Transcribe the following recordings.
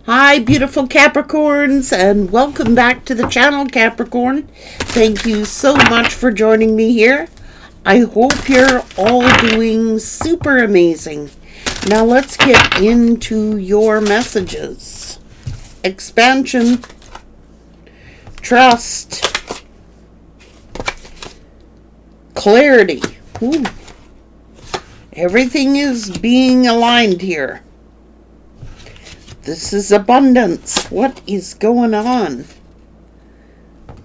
Hi, beautiful Capricorns, and welcome back to the channel, Capricorn. Thank you so much for joining me here. I hope you're all doing super amazing. Now let's get into your messages. Expansion, trust, clarity. Ooh. Everything is being aligned here. This is abundance. What is going on?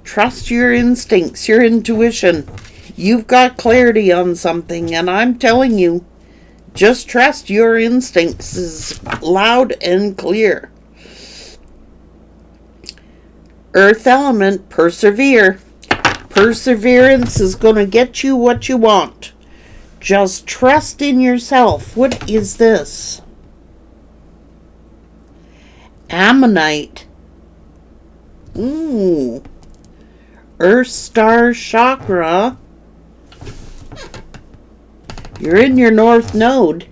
Trust your instincts, your intuition. You've got clarity on something, and I'm telling you, just trust your instincts is loud and clear. Earth element, persevere. Perseverance is going to get you what you want. Just trust in yourself. What is this? Ammonite. Ooh. Earth star chakra. You're in your north node.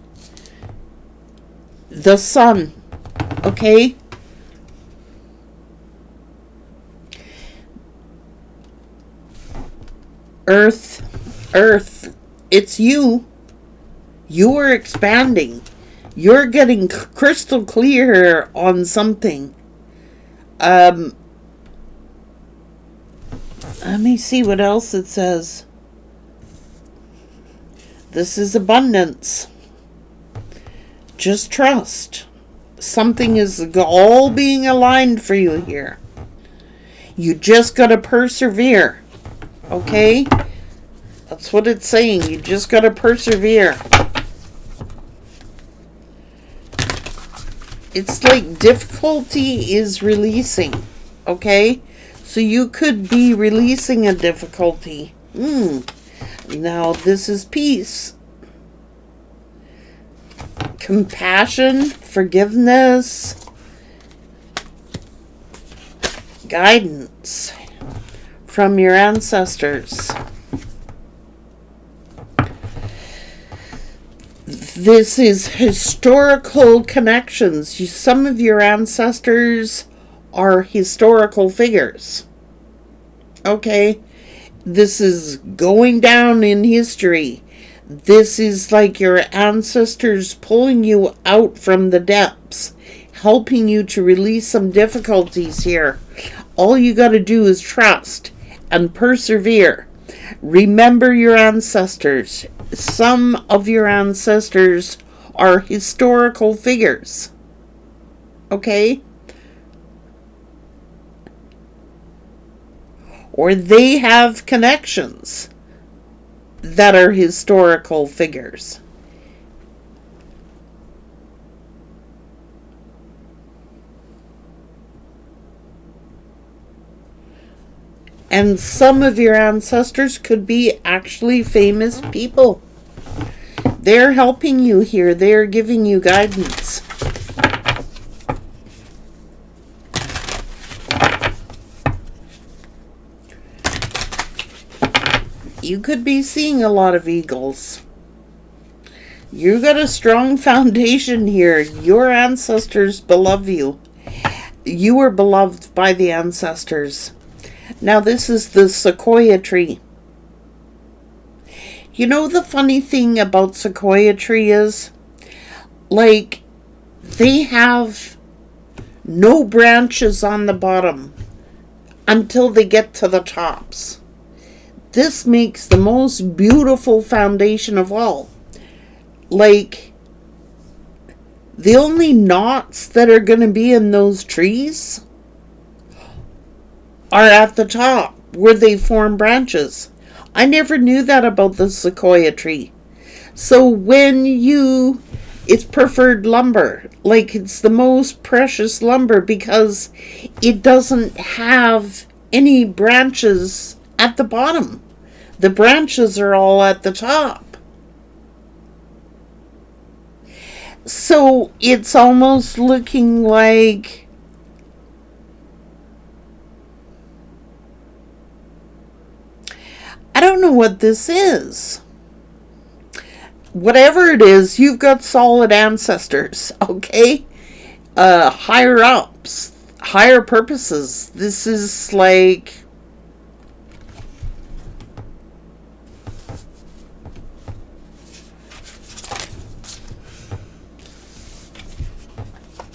The sun. Okay? Earth. It's you. You are expanding. You're getting crystal clear on something. Let me see what else it says. This is abundance. Just trust. Something is all being aligned for you here. You just got to persevere. Okay? That's what it's saying. You just got to persevere. It's like difficulty is releasing, okay? So you could be releasing a difficulty. Now this is peace. Compassion, forgiveness, guidance from your ancestors. This is historical connections. Some of your ancestors are historical figures. Okay? This is going down in history. This is like your ancestors pulling you out from the depths, helping you to release some difficulties here. All you got to do is trust and persevere. Remember your ancestors. Some of your ancestors are historical figures. Okay? Or they have connections that are historical figures. And some of your ancestors could be actually famous people. They're helping you here. They're giving you guidance. You could be seeing a lot of eagles. You got a strong foundation here. Your ancestors love you. You were beloved by the ancestors. Now this is the sequoia tree. You know the funny thing about sequoia tree is, like, they have no branches on the bottom until they get to the tops. This makes the most beautiful foundation of all. Like, the only knots that are going to be in those trees are at the top where they form branches. I never knew that about the sequoia tree. So when it's preferred lumber, like it's the most precious lumber because it doesn't have any branches at the bottom. The branches are all at the top. So it's almost looking like I don't know what this is. Whatever it is, you've got solid ancestors, okay? higher ups, higher purposes. This is like,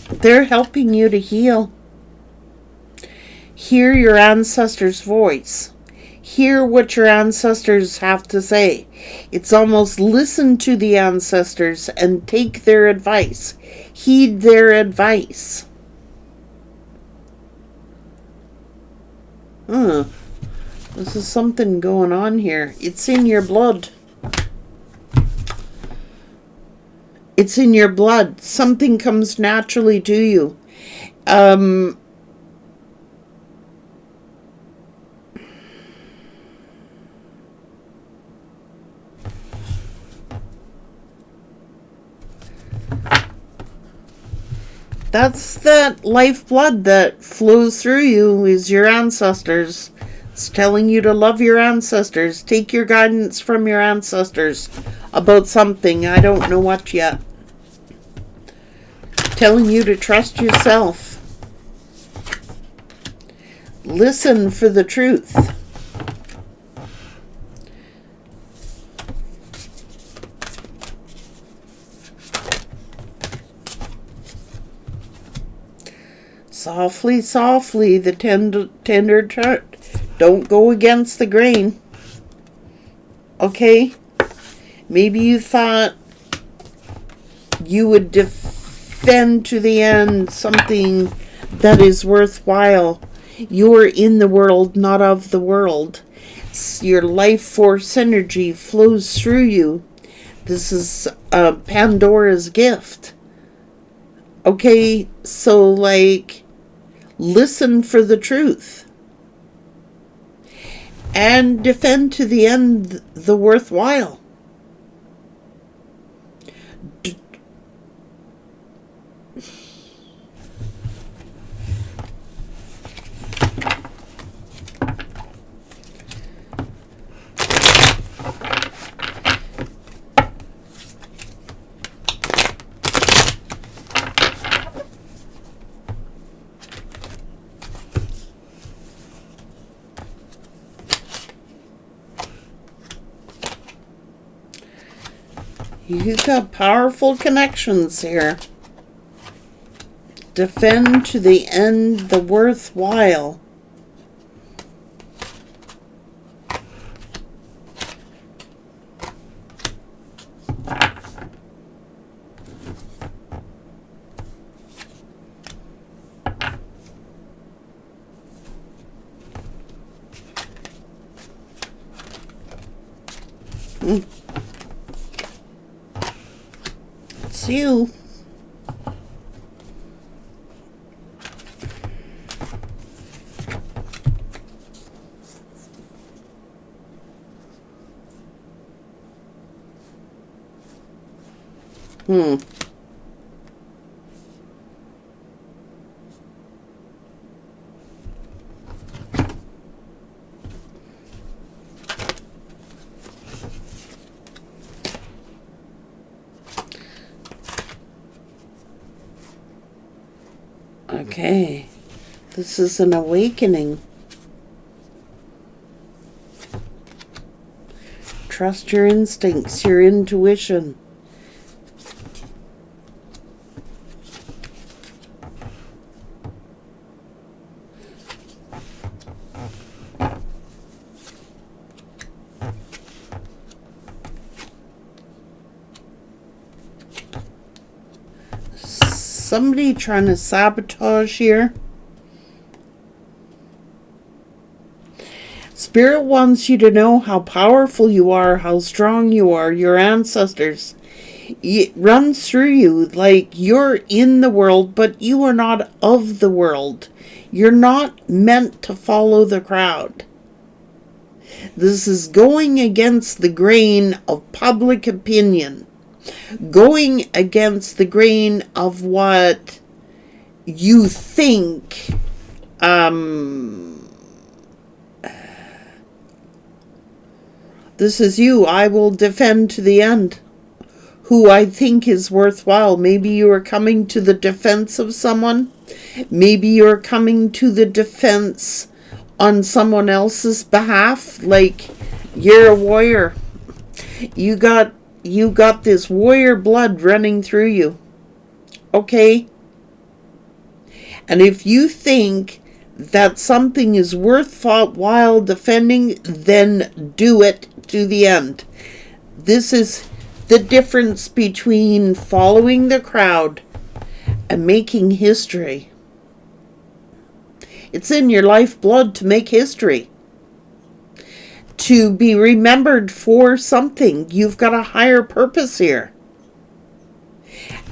they're helping you to heal. Hear your ancestors' voice. Hear what your ancestors have to say. It's almost listen to the ancestors and take their advice. Heed their advice. This is something going on here. It's in your blood. It's in your blood. Something comes naturally to you. That's that lifeblood that flows through you, is your ancestors. It's telling you to love your ancestors. Take your guidance from your ancestors about something. I don't know what yet. Telling you to trust yourself. Listen for the truth. Softly, softly, the tender tart. Don't go against the grain. Okay? Maybe you thought you would defend to the end something that is worthwhile. You're in the world, not of the world. Your life force energy flows through you. This is Pandora's gift. Okay? So, like, listen for the truth and defend to the end the worthwhile. You've got powerful connections here. Defend to the end the worthwhile. It's you. Okay, this is an awakening. Trust your instincts, your intuition. Somebody trying to sabotage here. Spirit wants you to know how powerful you are, how strong you are, your ancestors. It runs through you like you're in the world, but you are not of the world. You're not meant to follow the crowd. This is going against the grain of public opinion. Going against the grain of what you think this is you. I will defend to the end. who I think is worthwhile. Maybe you are coming to the defense of someone. Maybe you're coming to the defense on someone else's behalf. Like, you're a warrior. You got this warrior blood running through you. Okay? And if you think that something is worthwhile defending, then do it to the end. This is the difference between following the crowd and making history. It's in your lifeblood to make history. To be remembered for something. You've got a higher purpose here.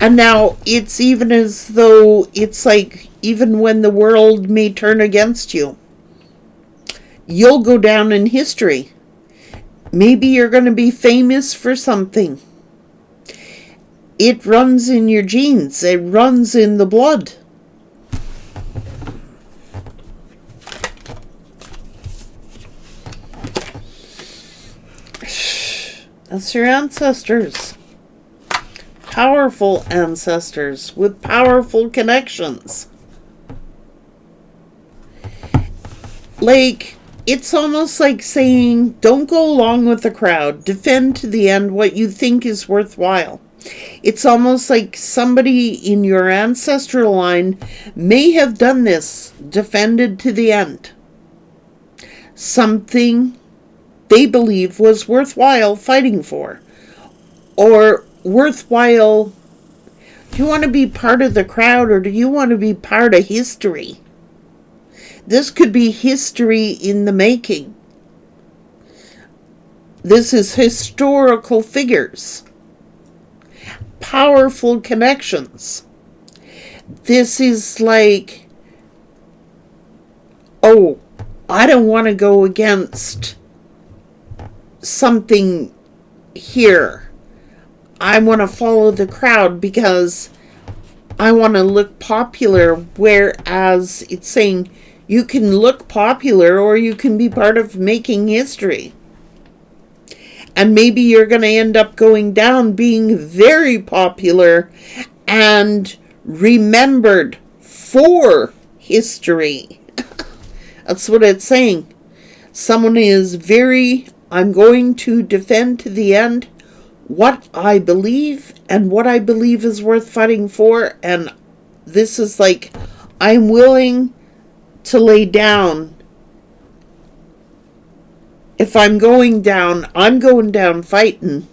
And now it's even as though it's like, even when the world may turn against you, you'll go down in history. Maybe you're going to be famous for something. It runs in your genes. It runs in the blood. That's your ancestors. Powerful ancestors with powerful connections. Like, it's almost like saying, don't go along with the crowd. Defend to the end what you think is worthwhile. It's almost like somebody in your ancestral line may have done this, defended to the end. Something they believe was worthwhile fighting for. Or worthwhile. Do you want to be part of the crowd, or do you want to be part of history? This could be history in the making. This is historical figures. Powerful connections. This is like, oh, I don't want to go against something here. I want to follow the crowd because I want to look popular, whereas it's saying you can look popular or you can be part of making history. And maybe you're going to end up going down being very popular and remembered for history. That's what it's saying. Someone is I'm going to defend to the end what I believe and what I believe is worth fighting for. And this is like, I'm willing to lay down. If I'm going down, I'm going down fighting.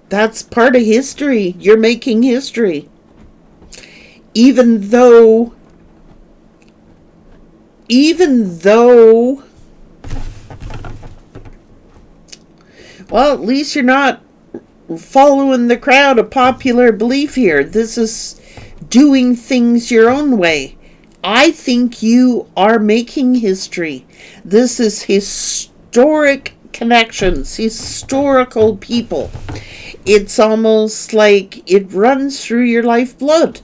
That's part of history. You're making history. Even though, well, at least you're not following the crowd, a popular belief here. This is doing things your own way. I think you are making history. This is historic connections, historical people. It's almost like it runs through your lifeblood.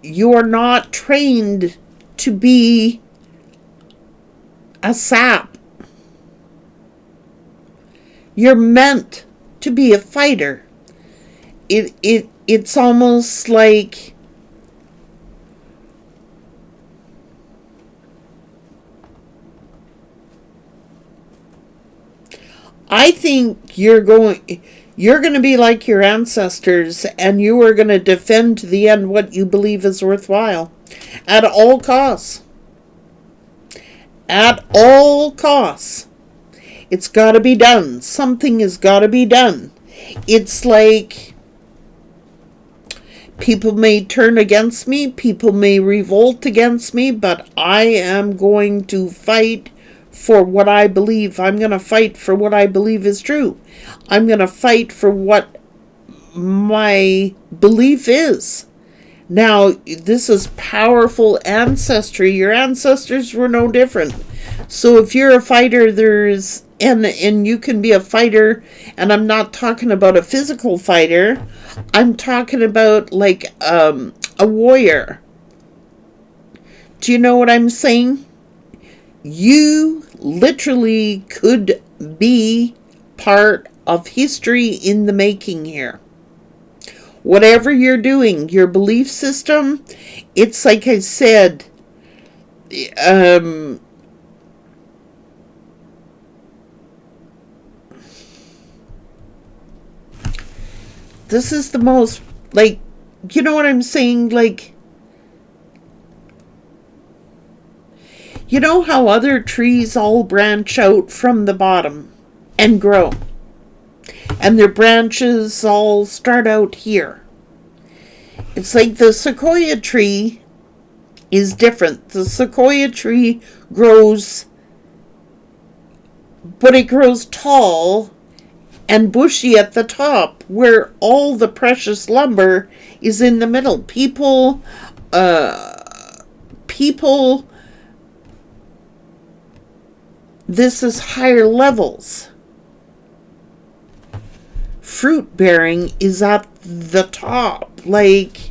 You're not trained to be a sap. You're meant to be a fighter. It's almost like I think you're going to be like your ancestors, and you are going to defend to the end what you believe is worthwhile at all costs. At all costs. It's got to be done. Something has got to be done. It's like people may turn against me, people may revolt against me, but I am going to fight for what I believe. I'm going to fight for what I believe is true. I'm going to fight for what my belief is. Now, this is powerful ancestry. Your ancestors were no different. So if you're a fighter, and you can be a fighter, and I'm not talking about a physical fighter. I'm talking about like a warrior. Do you know what I'm saying? You literally could be part of history in the making here. Whatever you're doing, your belief system, it's like I said, this is the most, like, you know what I'm saying? Like, you know how other trees all branch out from the bottom and grow? And their branches all start out here. It's like the sequoia tree is different. The sequoia tree grows, but it grows tall and bushy at the top, where all the precious lumber is in the middle. People, this is higher levels. Fruit bearing is at the top. Like,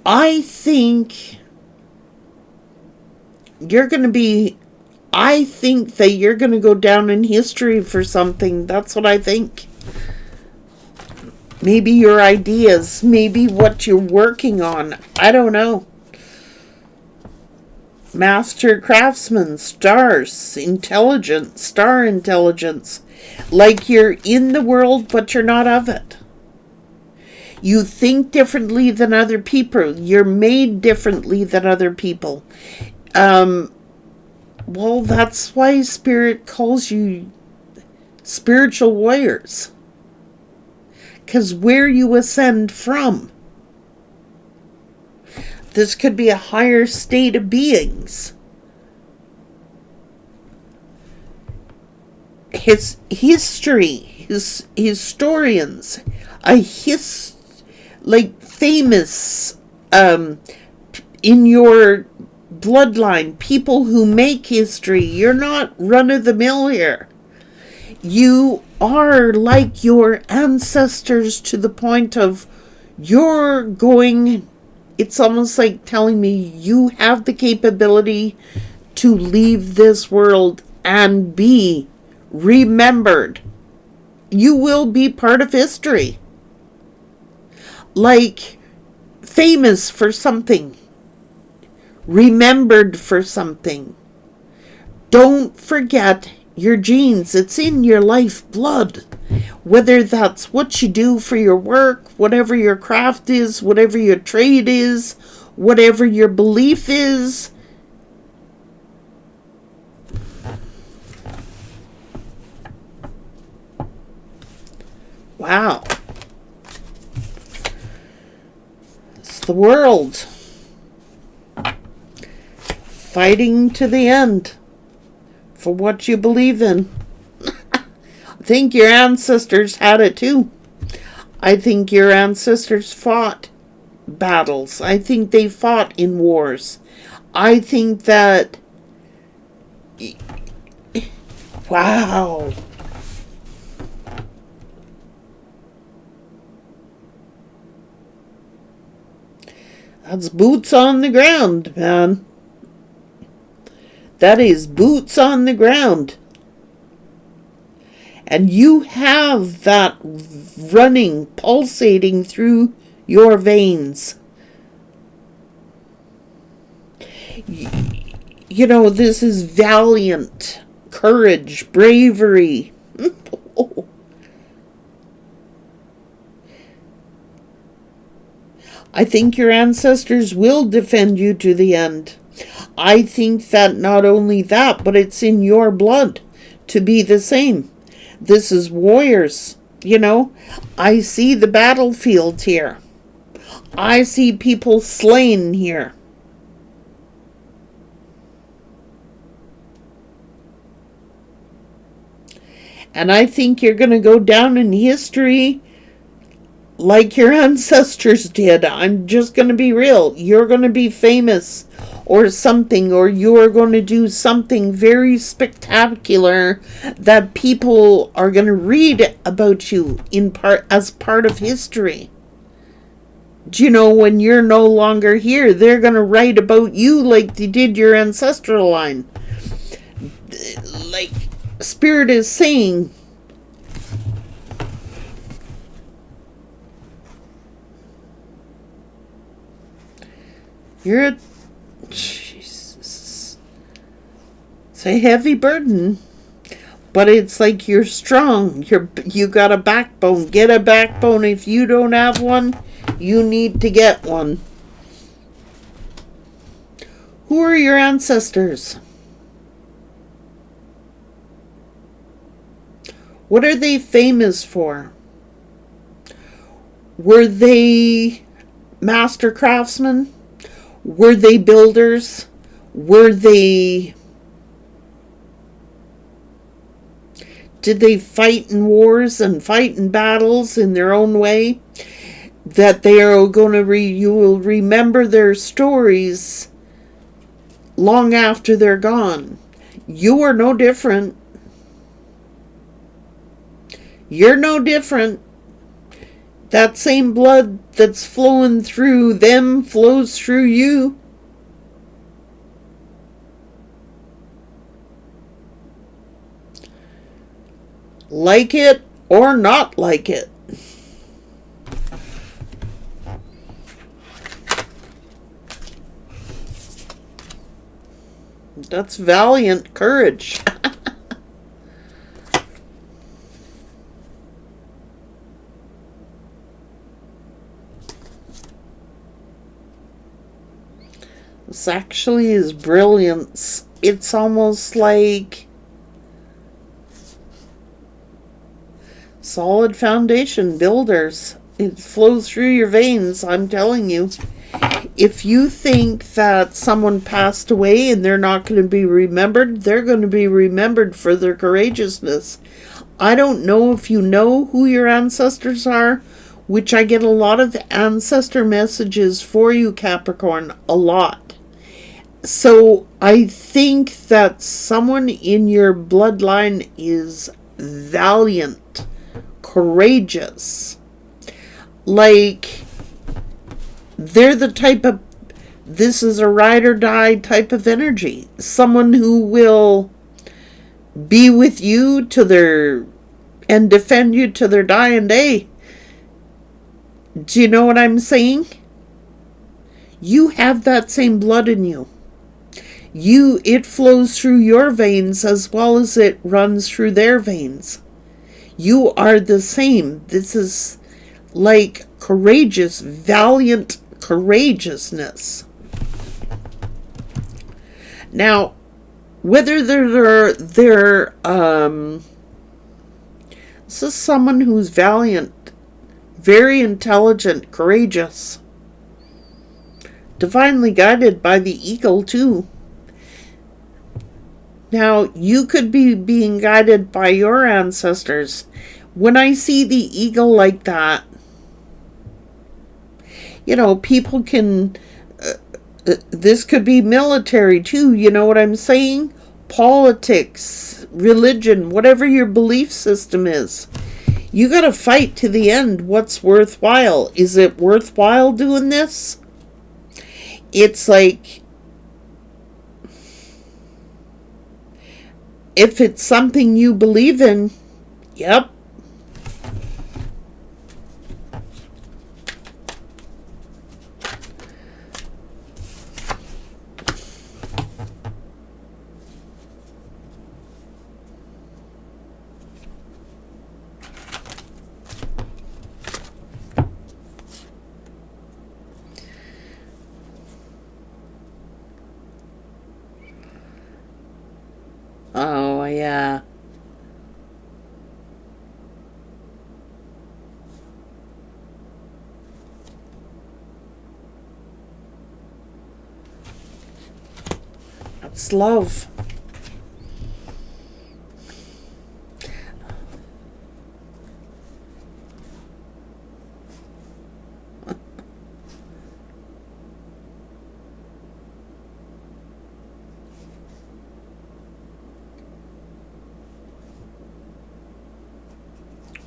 I think you're going to be, I think that you're going to go down in history for something. That's what I think. Maybe your ideas, maybe what you're working on. I don't know. Master craftsman, stars, intelligence, star intelligence. Like you're in the world, but you're not of it. You think differently than other people. You're made differently than other people. Well, that's why Spirit calls you spiritual warriors. Because where you ascend from, this could be a higher state of beings. His history, his historians, like famous in your bloodline, people who make history. You're not run of the mill here. You are like your ancestors to the point of you're going, it's almost like telling me you have the capability to leave this world and be remembered. You will be part of history. Like famous for something. Remembered for something. Don't forget your genes. It's in your lifeblood. Whether that's what you do for your work, whatever your craft is, whatever your trade is, whatever your belief is. Wow. It's the world. Fighting to the end for what you believe in. I think your ancestors had it too. I think your ancestors fought battles. I think they fought in wars. I think that... Wow. That's boots on the ground, man. That is boots on the ground. And you have that running, pulsating through your veins. You know, this is valiant, courage, bravery. I think your ancestors will defend you to the end. I think that not only that, but it's in your blood to be the same. This is warriors, you know. I see the battlefield here. I see people slain here. And I think you're going to go down in history like your ancestors did. I'm just going to be real. You're going to be famous or something, or you're going to do something very spectacular that people are going to read about you in part as part of history. Do you know, when you're no longer here, they're going to write about you like they did your ancestral line. Like, Spirit is saying, you're a, Jesus, it's a heavy burden, but it's like you're strong. You got a backbone. Get a backbone. If you don't have one, you need to get one. Who are your ancestors? What are they famous for? Were they master craftsmen? Were they builders? Did they fight in wars and fight in battles in their own way? That they are going to you will remember their stories long after they're gone. You are no different. You're no different. That same blood that's flowing through them flows through you. Like it or not like it. That's valiant courage. This actually is brilliance. It's almost like solid foundation builders. It flows through your veins, I'm telling you. If you think that someone passed away and they're not going to be remembered, they're going to be remembered for their courageousness. I don't know if you know who your ancestors are, which I get a lot of ancestor messages for you, Capricorn, a lot. So I think that someone in your bloodline is valiant, courageous. Like, they're the type of, this is a ride or die type of energy. Someone who will be with you to their, and defend you to their dying day. Do you know what I'm saying? You have that same blood in you. It flows through your veins as well as it runs through their veins. You are the same. This is like courageous, valiant courageousness. Now, whether they're this is someone who's valiant, very intelligent, courageous, divinely guided by the eagle too. Now, you could be being guided by your ancestors. When I see the eagle like that, you know, people can, this could be military too, you know what I'm saying? Politics, religion, whatever your belief system is. You gotta fight to the end what's worthwhile. Is it worthwhile doing this? It's like, if it's something you believe in, yep. Oh, yeah. That's love.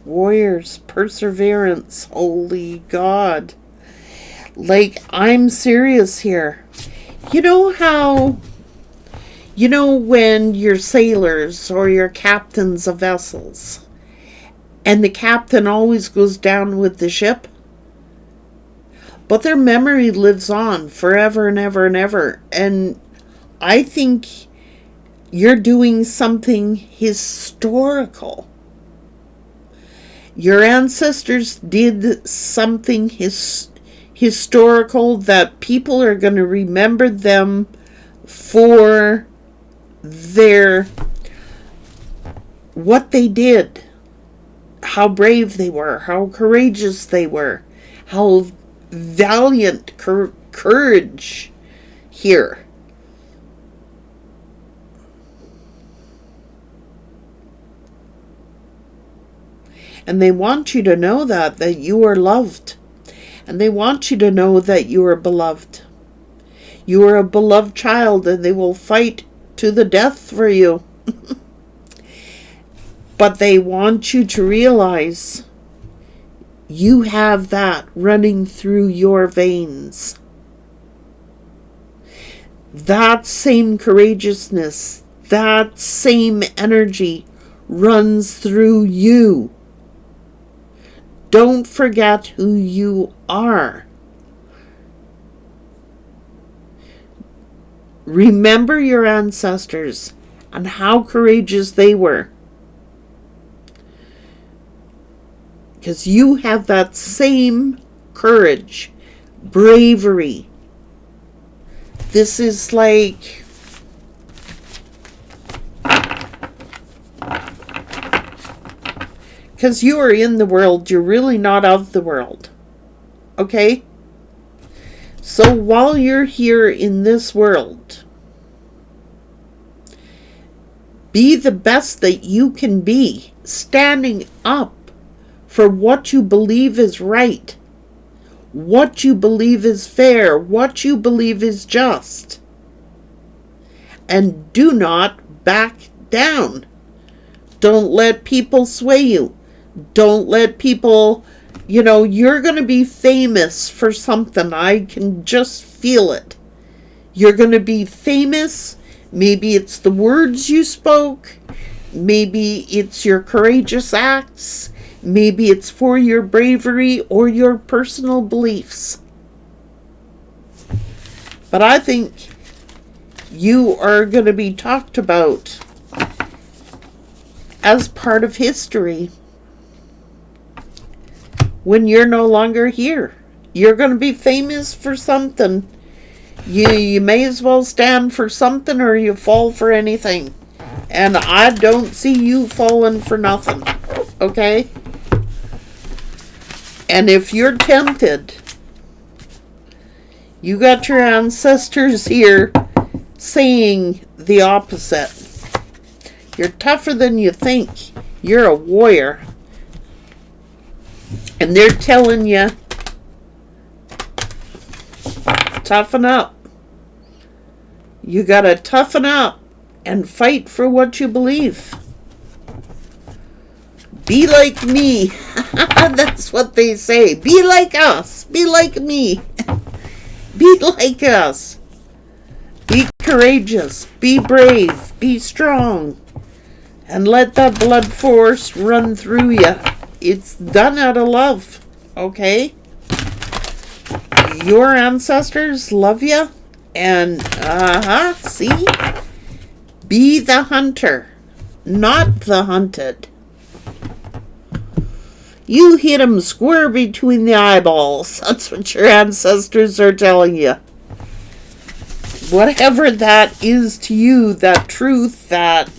Warriors, perseverance, holy God. Like, I'm serious here. You know how You know, when you're sailors or you're captains of vessels, and the captain always goes down with the ship, but their memory lives on forever and ever and ever. And I think you're doing something historical. Your ancestors did something historical that people are going to remember them for what they did, how brave they were, how courageous they were, how valiant courage here. And they want you to know that you are loved. And they want you to know that you are beloved. You are a beloved child, and they will fight to the death for you. But they want you to realize you have that running through your veins. That same courageousness, that same energy runs through you. Don't forget who you are. Remember your ancestors and how courageous they were. Because you have that same courage, bravery. This is like because you are in the world, you're really not of the world. Okay? So while you're here in this world, be the best that you can be, standing up for what you believe is right, what you believe is fair, what you believe is just. And do not back down. Don't let people sway you. Don't let people, you're going to be famous for something. I can just feel it. You're going to be famous. Maybe it's the words you spoke. Maybe it's your courageous acts. Maybe it's for your bravery or your personal beliefs. But I think you are going to be talked about as part of history when you're no longer here. You're going to be famous for something. You may as well stand for something or you fall for anything. And I don't see you falling for nothing. Okay? And if you're tempted, you got your ancestors here saying the opposite. You're tougher than you think. You're a warrior. And they're telling you, toughen up. You gotta toughen up and fight for what you believe. Be like me. That's what they say. Be like us. Be like me. Be like us. Be courageous. Be brave. Be strong. And let that blood force run through you. It's done out of love. Okay? Your ancestors love you. And, see? Be the hunter, not the hunted. You hit them square between the eyeballs. That's what your ancestors are telling you. Whatever that is to you, that truth, that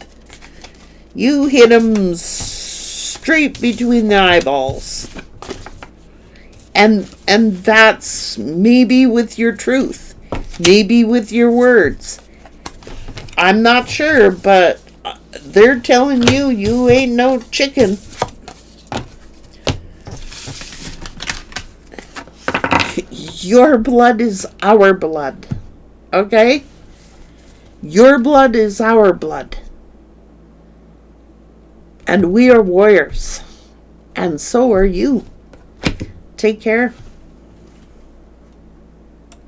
you hit them straight between the eyeballs. And that's maybe with your truth, maybe with your words. I'm not sure, but they're telling you you ain't no chicken. Your blood is our blood. Okay? Your blood is our blood. And we are warriors. And so are you. Take care.